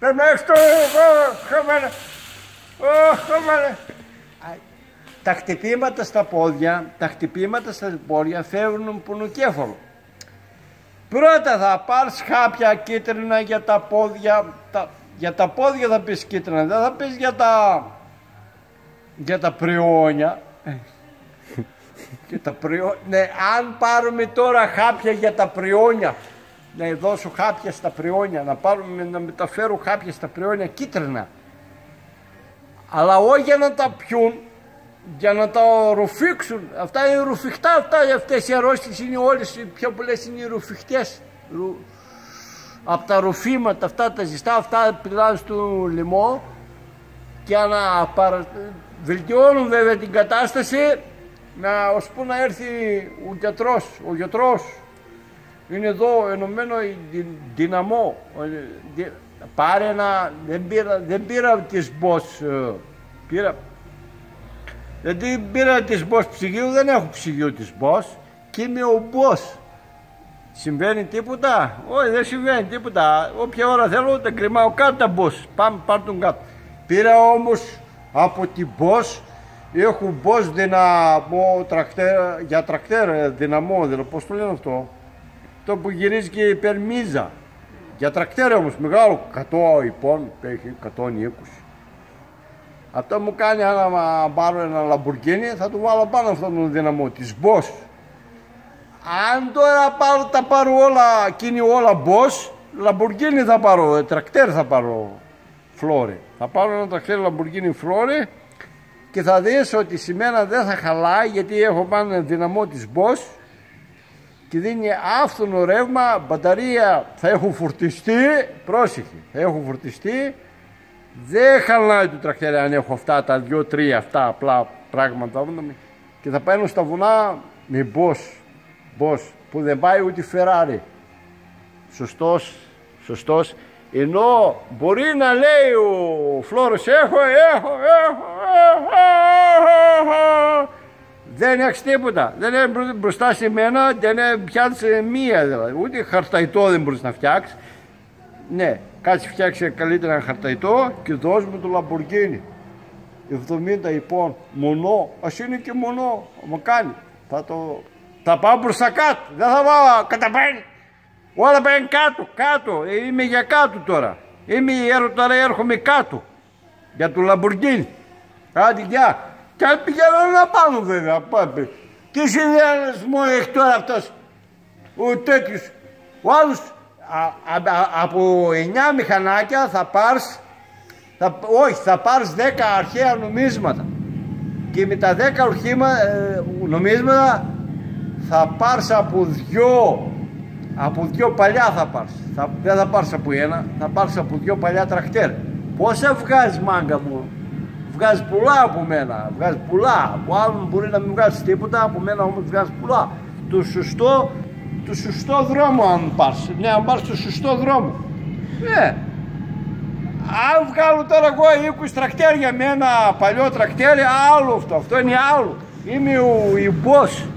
Πρέπει να έχεις το... Χαμένα. Τα χτυπήματα στα πόδια φεύγουν πονοκέφαλο. Πρώτα θα πάρεις χάπια κίτρινα για τα πόδια. Για τα πόδια θα πεις κίτρινα, δεν θα πεις για τα πριόνια. Ναι, αν πάρουμε τώρα χάπια για τα πριόνια, να δώσω χάπια στα πριόνια, να μεταφέρω χάπια στα πριόνια κίτρινα, αλλά όχι για να τα πιούν, για να τα ρουφήξουν. Αυτά είναι ρουφιχτά, αυτές οι αρρώστιες είναι όλες, οι πιο πολλές είναι οι ρουφιχτές. Από τα ρουφήματα αυτά τα ζεστά, αυτά πηδάνε στο λαιμό και βελτιώνουν βέβαια την κατάσταση, ώσπου να έρθει ο γιατρός. Είναι εδώ ενωμένο δυναμό. Πάρε δεν πήρα της Bosch, δεν πήρα της Bosch ψυγείου, δεν έχω ψυγείο της Bosch και είμαι ο Bosch. Συμβαίνει τίποτα? Όχι, δεν συμβαίνει τίποτα. Όποια ώρα θέλω τα κρεμάω κάτω τα Bosch. Πάμε, πάρ' τον κάτω. Πήρα όμως από την Bosch, έχω Bosch δυναμό για τρακτέρ, δυναμό, δηλαδή πώς το λένε αυτό, το που γυρίζει και υπερμίζα. Για τρακτέρ όμως μεγάλο, 100 υπών, έχει 120. Αυτό μου κάνει, αν πάρω ένα Lamborghini θα του βάλω πάνω αυτόν τον δυναμό της Bosch. Αν τώρα τα πάρω όλα, εκείνη όλα Bosch, Lamborghini θα πάρω, τρακτέρ θα πάρω Flore. Θα πάρω ένα τρακτέρ Lamborghini Flore και θα δεις ότι σημαία δεν θα χαλάει, γιατί έχω πάνω δυναμό της Bosch και δίνει άφθονο ρεύμα, μπαταρία θα έχουν φορτιστεί, πρόσεχε, θα έχουν φορτιστεί, δεν χαλάει το τρακτέρ αν έχω αυτά τα 2-3 αυτά απλά πράγματα και θα παίρνω στα βουνά με Bosch που δεν πάει ούτε Ferrari. Σωστός. Ενώ μπορεί να λέει ο Φλόρος έχω, δεν έχεις τίποτα, δεν είναι μπροστά σε μένα, δεν πιάνεις μία δηλαδή, ούτε χαρταϊτό δεν μπορείς να φτιάξεις. Ναι, κάτσε φτιάξει καλύτερα ένα χαρταϊτό και δώσ' μου το Lamborghini 70 υπών, μονό, ας είναι και μονό, μου κάνει, θα πάω προς τα κάτω, δεν θα πάω καταπαίνει. Όλα πάνε κάτω, είμαι για κάτω τώρα. Τώρα έρχομαι κάτω. Για το Lamborghini. Άντε γεια. Και αν πηγαίνω να πάνω βέβαια. Τι συνδυασμό έχει τώρα αυτός ο τέτοιος. Ο άλλος από 9 μηχανάκια θα πάρεις, θα πάρεις 10 αρχαία νομίσματα. Και με τα 10 νομίσματα θα πάρεις από 2 παλιά θα πάρεις. Δεν θα πάρεις από ένα, θα πάρεις από 2 παλιά τρακτέρ. Πόσα βγάζεις μάγκα μου? Βγάζεις πολλά από μένα, βγάζεις πολλά. Από άλλον μπορεί να μην βγάζεις τίποτα, από μένα όμως βγάζεις πολλά. Το σωστό δρόμο αν πάρεις. Ναι, αν πάρεις το σωστό δρόμο. Ναι. Αν βγάλω τώρα εγώ 20 τρακτέρ για μένα, παλιό τρακτέρ, άλλο αυτό είναι άλλο. Είμαι η Bosch.